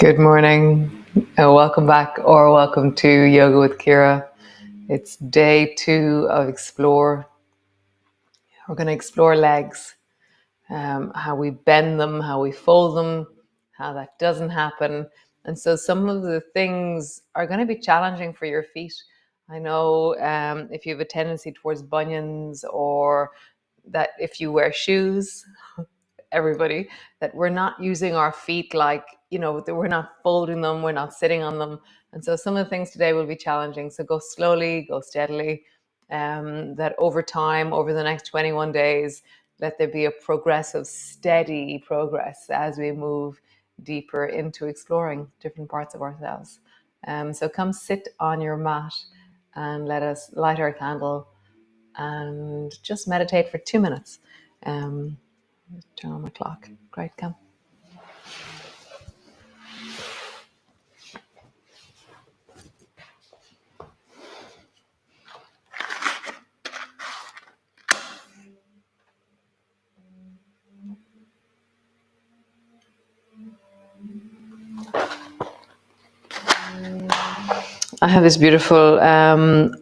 Good morning. Welcome back or welcome to Yoga with Ciara. It's day 2 of Explore. We're going to explore legs, how we bend them, how we fold them, how that doesn't happen. And so some of the things are going to be challenging for your feet. I know if you have a tendency towards bunions, or that if you wear shoes, everybody, that we're not using our feet like, that we're not folding them, we're not sitting on them. And so some of the things today will be challenging. So go slowly, go steadily, that over time, over the next 21 days, let there be a progressive, steady progress as we move deeper into exploring different parts of ourselves. So come sit on your mat and let us light our candle and just meditate for 2 minutes. Turn on my clock. Great, come. I have this beautiful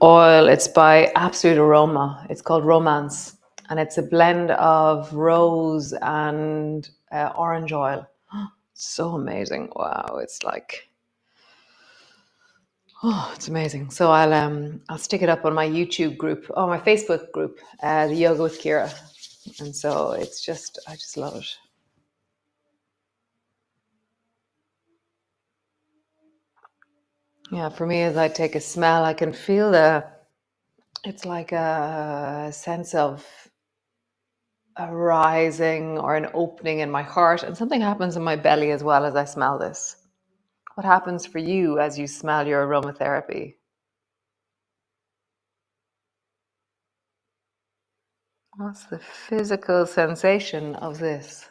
oil. It's by Absolute Aroma. It's called Romance. And it's a blend of rose and orange oil. So amazing. Wow. It's like, it's amazing. So I'll stick it up on my YouTube group, or my Facebook group, the Yoga with Ciara. And so I just love it. Yeah, for me, as I take a smell, I can feel it's like a sense of a rising or an opening in my heart, and something happens in my belly as well as I smell this. What happens for you as you smell your aromatherapy? What's the physical sensation of this?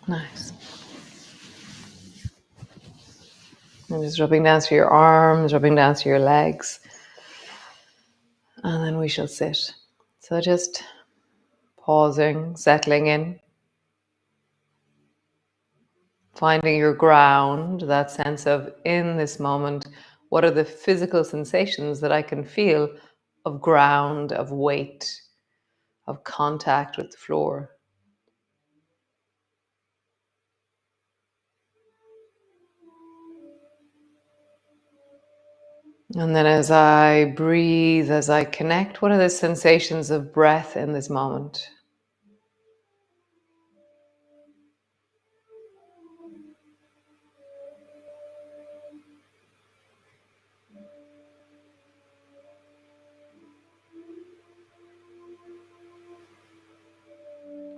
Nice. And just rubbing down through your arms, rubbing down through your legs. And then we shall sit. So just pausing, settling in, finding your ground, that sense of in this moment, what are the physical sensations that I can feel of ground, of weight, of contact with the floor. And then as I breathe, as I connect, what are the sensations of breath in this moment?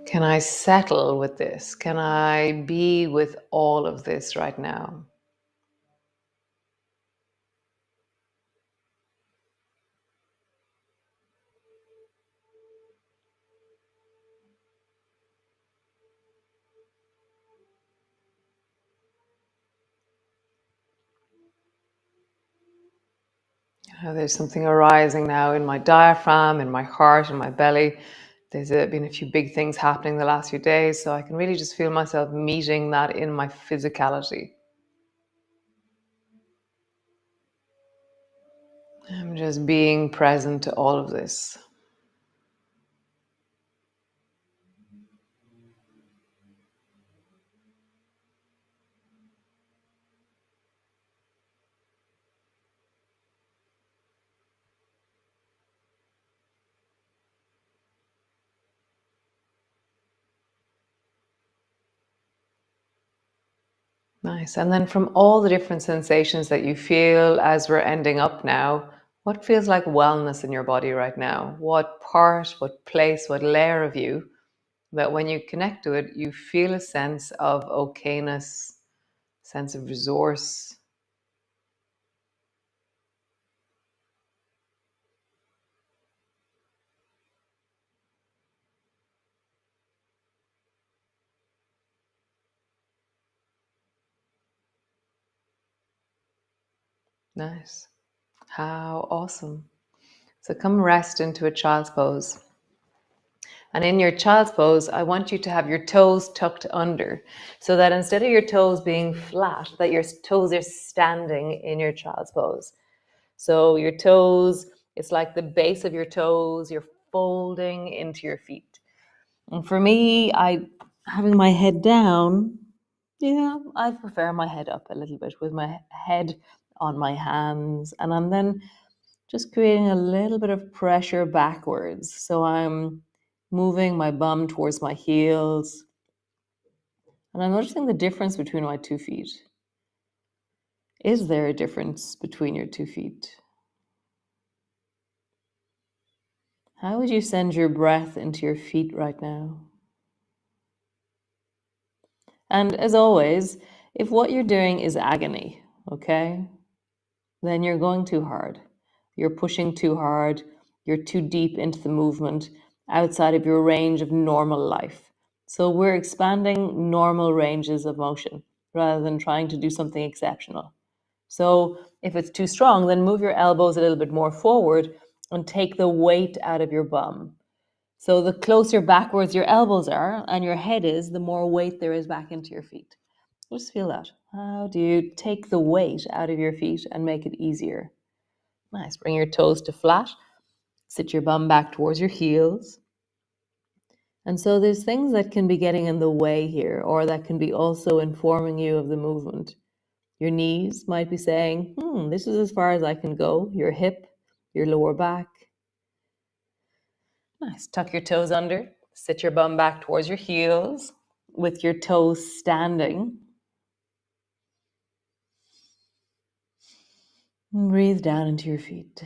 Can I settle with this? Can I be with all of this right now? There's something arising now in my diaphragm, in my heart, in my belly. There's been a few big things happening the last few days, so I can really just feel myself meeting that in my physicality. I'm just being present to all of this. Nice. And then from all the different sensations that you feel as we're ending up now, what feels like wellness in your body right now? What part, what place, what layer of you that when you connect to it, you feel a sense of okayness, sense of resource? Nice. How awesome. So come rest into a child's pose. And in your child's pose, I want you to have your toes tucked under so that instead of your toes being flat, that your toes are standing in your child's pose. So your toes, it's like the base of your toes, you're folding into your feet. And for me, I having my head down, yeah, I prefer my head up a little bit with my head on my hands. And I'm then just creating a little bit of pressure backwards. So I'm moving my bum towards my heels. And I'm noticing the difference between my 2 feet. Is there a difference between your 2 feet? How would you send your breath into your feet right now? And as always, if what you're doing is agony, okay, then you're going too hard. You're pushing too hard. You're too deep into the movement outside of your range of normal life. So we're expanding normal ranges of motion rather than trying to do something exceptional. So if it's too strong, then move your elbows a little bit more forward and take the weight out of your bum. So the closer backwards your elbows are and your head is, the more weight there is back into your feet. Just feel that. How do you take the weight out of your feet and make it easier? Nice. Bring your toes to flat. Sit your bum back towards your heels. And so there's things that can be getting in the way here, or that can be also informing you of the movement. Your knees might be saying, this is as far as I can go. Your hip, your lower back. Nice. Tuck your toes under. Sit your bum back towards your heels with your toes standing. And breathe down into your feet.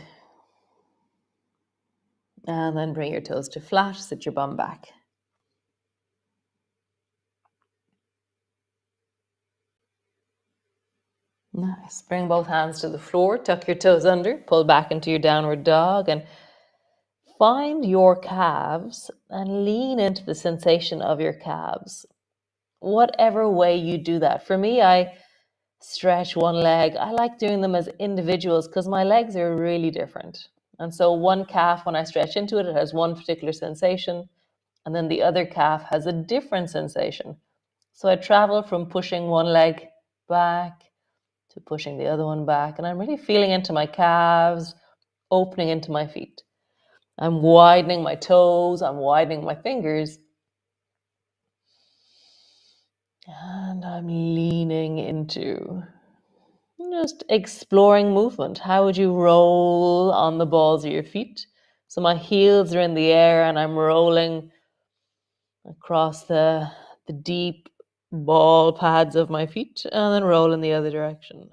And then bring your toes to flat. Sit your bum back. Nice. Bring both hands to the floor. Tuck your toes under. Pull back into your downward dog. And find your calves and lean into the sensation of your calves. Whatever way you do that. For me, I stretch one leg. I like doing them as individuals because my legs are really different. And so one calf, when I stretch into it, it has one particular sensation. And then the other calf has a different sensation. So I travel from pushing one leg back to pushing the other one back. And I'm really feeling into my calves, opening into my feet. I'm widening my toes, I'm widening my fingers. And I'm leaning into just exploring movement. How would you roll on the balls of your feet? So my heels are in the air and I'm rolling across the deep ball pads of my feet and then roll in the other direction.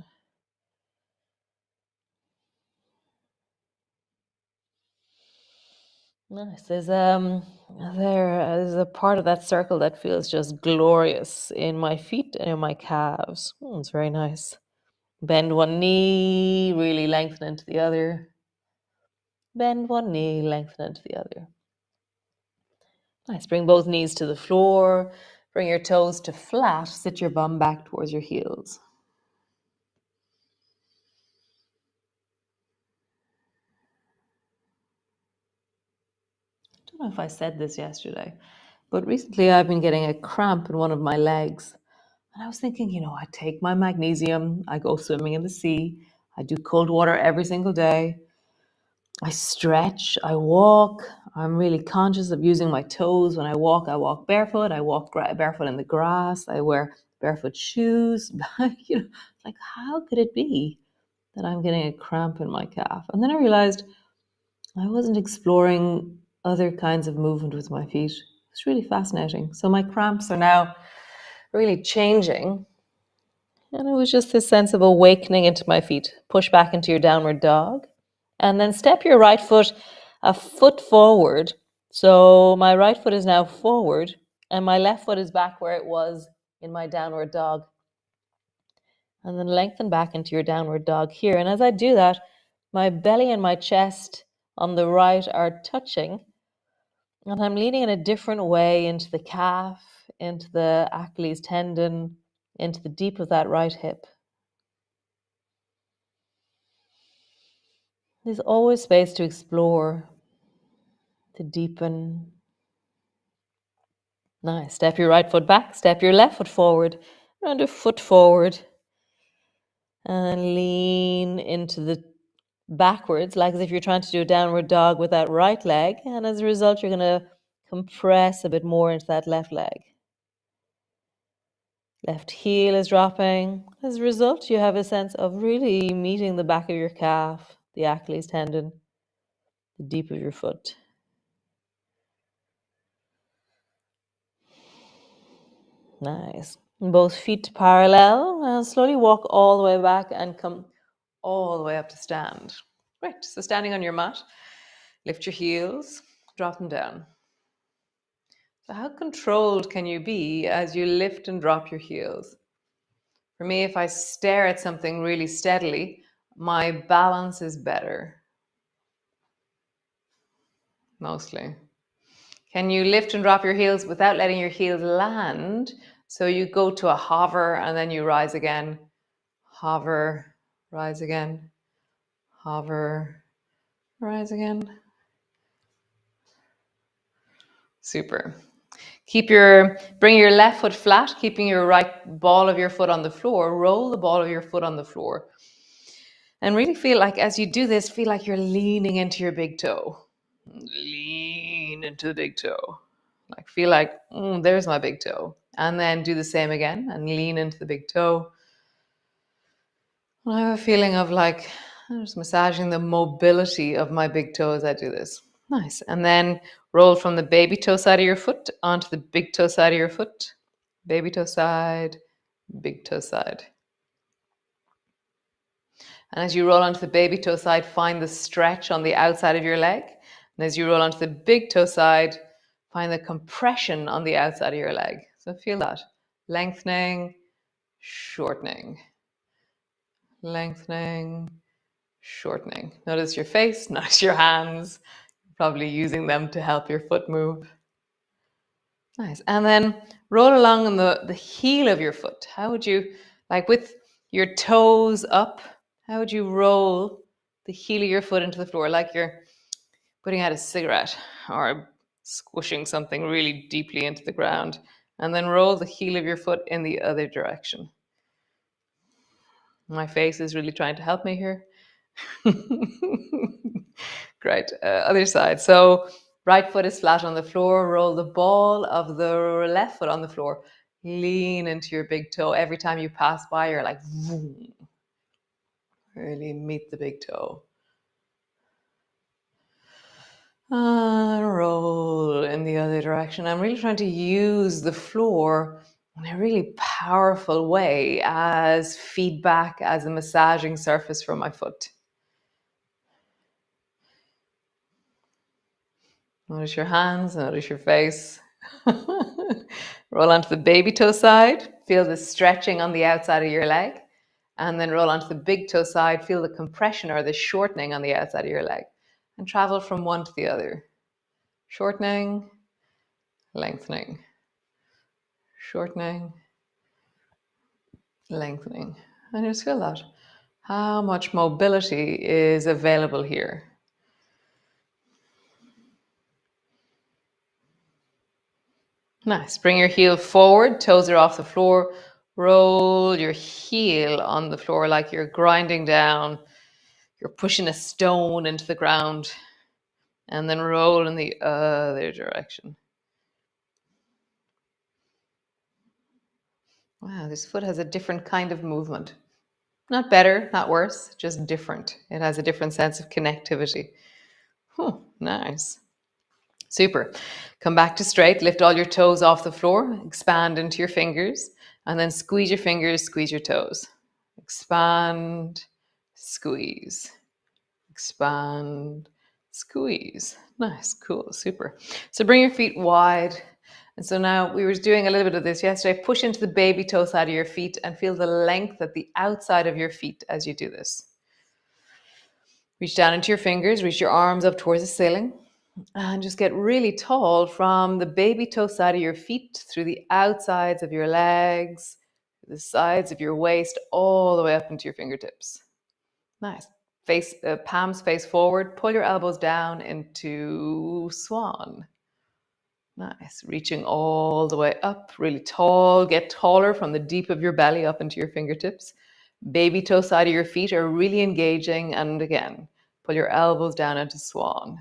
Nice. There's a part of that circle that feels just glorious in my feet and in my calves. It's very nice. Bend one knee, really lengthen into the other. Bend one knee, lengthen into the other. Nice. Bring both knees to the floor. Bring your toes to flat. Sit your bum back towards your heels. I don't know if I said this yesterday, but recently I've been getting a cramp in one of my legs. And I was thinking, I take my magnesium, I go swimming in the sea, I do cold water every single day, I stretch, I walk, I'm really conscious of using my toes. When I walk barefoot, I walk barefoot in the grass, I wear barefoot shoes. Like, how could it be that I'm getting a cramp in my calf? And then I realized I wasn't exploring other kinds of movement with my feet. It's really fascinating. So my cramps are now really changing. And it was just this sense of awakening into my feet. Push back into your downward dog. And then step your right foot a foot forward. So my right foot is now forward and my left foot is back where it was in my downward dog. And then lengthen back into your downward dog here. And as I do that, my belly and my chest on the right are touching. And I'm leaning in a different way into the calf, into the Achilles tendon, into the deep of that right hip. There's always space to explore, to deepen, Nice. Step your right foot back, step your left foot forward, round a foot forward, and lean into the backwards, like as if you're trying to do a downward dog with that right leg. And as a result, you're going to compress a bit more into that left leg. Left heel is dropping. As a result, you have a sense of really meeting the back of your calf, the Achilles tendon, the deep of your foot. Nice. Both feet parallel, and slowly walk all the way back and come all the way up to stand. Great. So standing on your mat, lift your heels, drop them down. So how controlled can you be as you lift and drop your heels? For me, if I stare at something really steadily, my balance is better, mostly. Can you lift and drop your heels without letting your heels land? So you go to a hover and then you rise again. Hover, rise again. Hover, rise again. Super. Bring your left foot flat, keeping your right ball of your foot on the floor. Roll the ball of your foot on the floor. And really feel like, as you do this, feel like you're leaning into your big toe. Lean into the big toe. Like feel like, there's my big toe. And then do the same again and lean into the big toe. I have a feeling of like, I'm just massaging the mobility of my big toe as I do this. Nice. And then roll from the baby toe side of your foot onto the big toe side of your foot. Baby toe side, big toe side. And as you roll onto the baby toe side, find the stretch on the outside of your leg. And as you roll onto the big toe side, find the compression on the outside of your leg. So feel that. Lengthening, shortening. Lengthening, shortening. Notice your face, notice your hands. Probably using them to help your foot move. Nice. And then roll along on the heel of your foot. How would you, like with your toes up, how would you roll the heel of your foot into the floor like you're putting out a cigarette or squishing something really deeply into the ground? And then roll the heel of your foot in the other direction. My face is really trying to help me here. Great. Other side. So right foot is flat on the floor. Roll the ball of the left foot on the floor. Lean into your big toe. Every time you pass by, you're like, vroom. Really meet the big toe. And roll in the other direction. I'm really trying to use the floor in a really powerful way as feedback, as a massaging surface for my foot. Notice your hands, notice your face. Roll onto the baby toe side. Feel the stretching on the outside of your leg. And then roll onto the big toe side. Feel the compression or the shortening on the outside of your leg. And travel from one to the other. Shortening, lengthening. Shortening, lengthening. And just feel that. How much mobility is available here? Nice. Bring your heel forward, toes are off the floor. Roll your heel on the floor like you're grinding down. You're pushing a stone into the ground. And then roll in the other direction. Wow, this foot has a different kind of movement. Not better, not worse, just different. It has a different sense of connectivity. Nice. Super. Come back to straight. Lift all your toes off the floor. Expand into your fingers. And then squeeze your fingers, squeeze your toes. Expand, squeeze. Expand, squeeze. Nice, cool, super. So bring your feet wide. And so now we were doing a little bit of this yesterday. Push into the baby toe side of your feet and feel the length at the outside of your feet as you do this. Reach down into your fingers, reach your arms up towards the ceiling. And just get really tall from the baby toe side of your feet through the outsides of your legs, the sides of your waist, all the way up into your fingertips. Nice. Palms face forward. Pull your elbows down into swan. Nice. Reaching all the way up, really tall. Get taller from the deep of your belly up into your fingertips. Baby toe side of your feet are really engaging. And again, pull your elbows down into swan.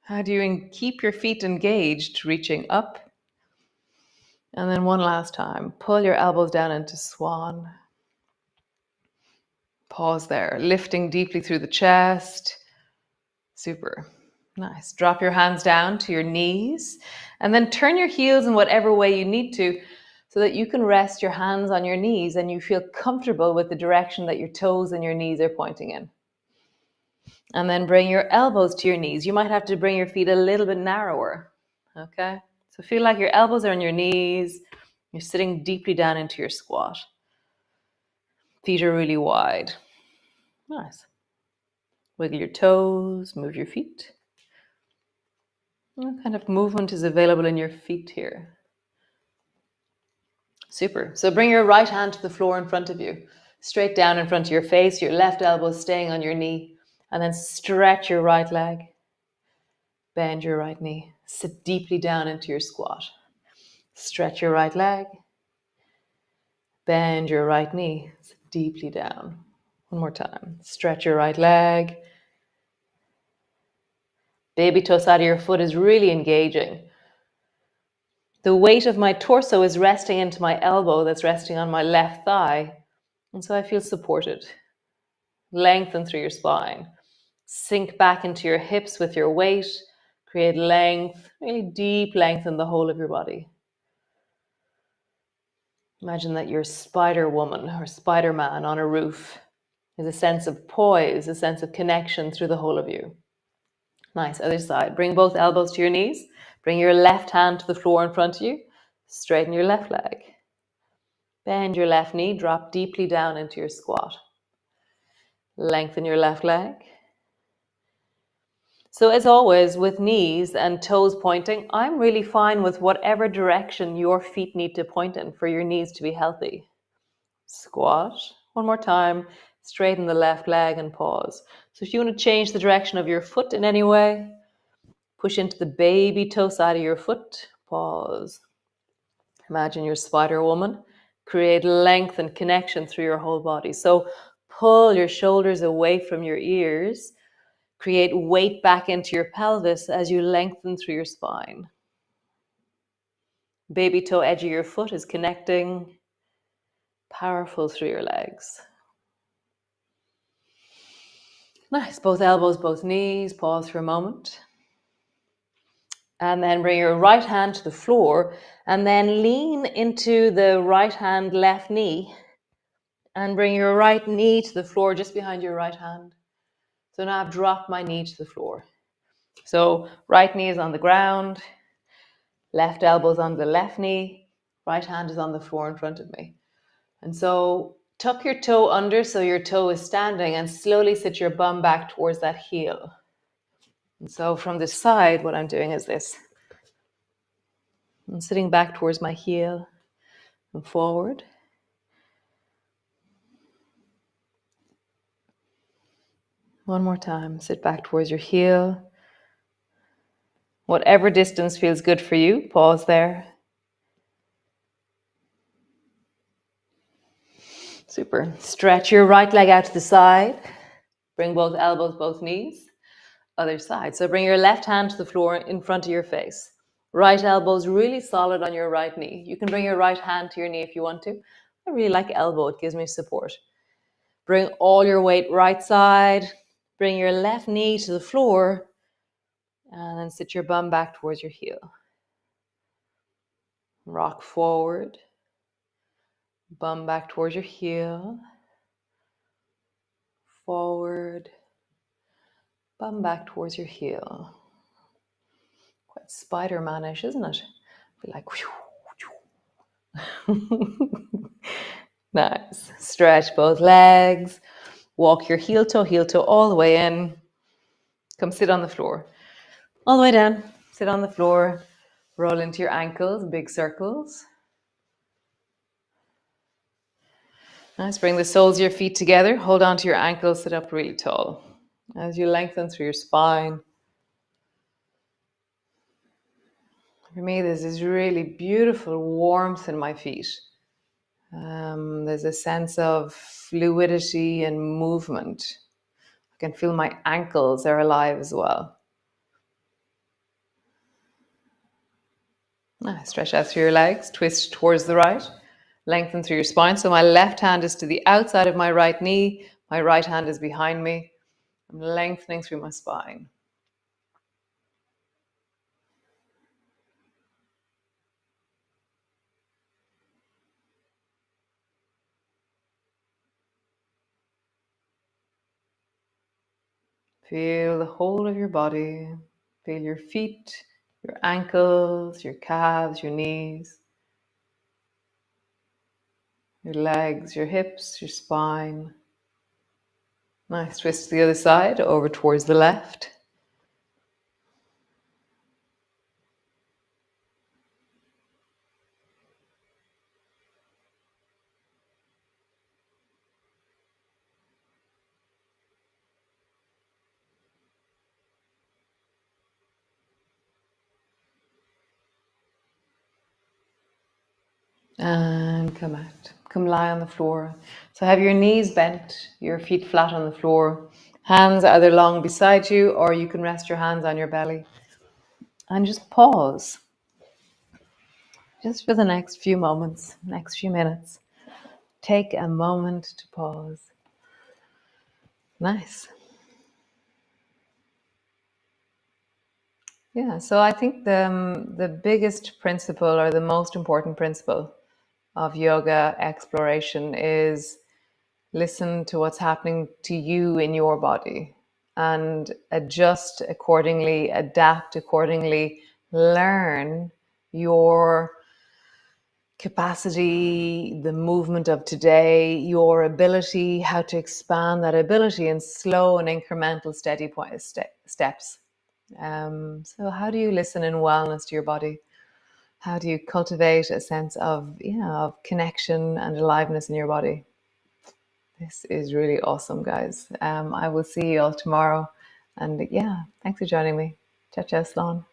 How do you keep your feet engaged, reaching up? And then one last time, pull your elbows down into swan. Pause there, lifting deeply through the chest. Super. Nice. Drop your hands down to your knees and then turn your heels in whatever way you need to so that you can rest your hands on your knees and you feel comfortable with the direction that your toes and your knees are pointing in. And then bring your elbows to your knees. You might have to bring your feet a little bit narrower. Okay? So feel like your elbows are on your knees. You're sitting deeply down into your squat. Feet are really wide. Nice. Wiggle your toes, move your feet. What kind of movement is available in your feet here? Super. So bring your right hand to the floor in front of you, straight down in front of your face, your left elbow staying on your knee, and then stretch your right leg. Bend your right knee. Sit deeply down into your squat. Stretch your right leg. Bend your right knee. Sit deeply down. One more time. Stretch your right leg. Baby toe side of your foot is really engaging. The weight of my torso is resting into my elbow that's resting on my left thigh. And so I feel supported. Lengthen through your spine. Sink back into your hips with your weight. Create length, really deep length in the whole of your body. Imagine that you're Spider Woman or Spider Man on a roof. There's a sense of poise, a sense of connection through the whole of you. Nice. Other side. Bring both elbows to your knees. Bring your left hand to the floor in front of you. Straighten your left leg. Bend your left knee. Drop deeply down into your squat. Lengthen your left leg. So as always, with knees and toes pointing, I'm really fine with whatever direction your feet need to point in for your knees to be healthy. Squat. One more time. Straighten the left leg and pause. So if you want to change the direction of your foot in any way, push into the baby toe side of your foot. Pause. Imagine your Spider Woman. Create length and connection through your whole body. So pull your shoulders away from your ears. Create weight back into your pelvis as you lengthen through your spine. Baby toe edge of your foot is connecting. Powerful through your legs. Nice. Both elbows, both knees. Pause for a moment. And then bring your right hand to the floor and then lean into the right hand, left knee. And bring your right knee to the floor just behind your right hand. So now I've dropped my knee to the floor. So right knee is on the ground. Left elbow is on the left knee. Right hand is on the floor in front of me. And so tuck your toe under so your toe is standing and slowly sit your bum back towards that heel. And so from this side, what I'm doing is this. I'm sitting back towards my heel and forward. One more time. Sit back towards your heel. Whatever distance feels good for you, pause there. Super. Stretch your right leg out to the side. Bring both elbows, both knees. Other side. So bring your left hand to the floor in front of your face. Right elbow's really solid on your right knee. You can bring your right hand to your knee if you want to. I really like elbow. It gives me support. Bring all your weight right side. Bring your left knee to the floor. And then sit your bum back towards your heel. Rock forward. Bum back towards your heel. Forward. Bum back towards your heel. Quite Spider-Man-ish, isn't it? Be like, nice. Stretch both legs. Walk your heel toe all the way in. Come sit on the floor. All the way down. Sit on the floor. Roll into your ankles, big circles. Nice. Bring the soles of your feet together. Hold on to your ankles. Sit up really tall. As you lengthen through your spine. For me, there's this really beautiful warmth in my feet. There's a sense of fluidity and movement. I can feel my ankles are alive as well. Stretch out through your legs, twist towards the right, lengthen through your spine. So my left hand is to the outside of my right knee, my right hand is behind me. I'm lengthening through my spine. Feel the whole of your body. Feel your feet, your ankles, your calves, your knees, your legs, your hips, your spine. Nice. Twist to the other side, over towards the left. And come out. Come lie on the floor. So have your knees bent, your feet flat on the floor, hands either long beside you, or you can rest your hands on your belly. And just pause, just for the next few moments, next few minutes. Take a moment to pause. Nice. Yeah, so I think the biggest principle or the most important principle of yoga exploration is listen to what's happening to you in your body and adjust accordingly, adapt accordingly, learn your capacity, the movement of today, your ability, how to expand that ability in slow and incremental, steady steps. So, how do you listen in wellness to your body? How do you cultivate a sense of, of connection and aliveness in your body? This is really awesome, guys. I will see you all tomorrow. And yeah, thanks for joining me. Ciao, ciao, Slán.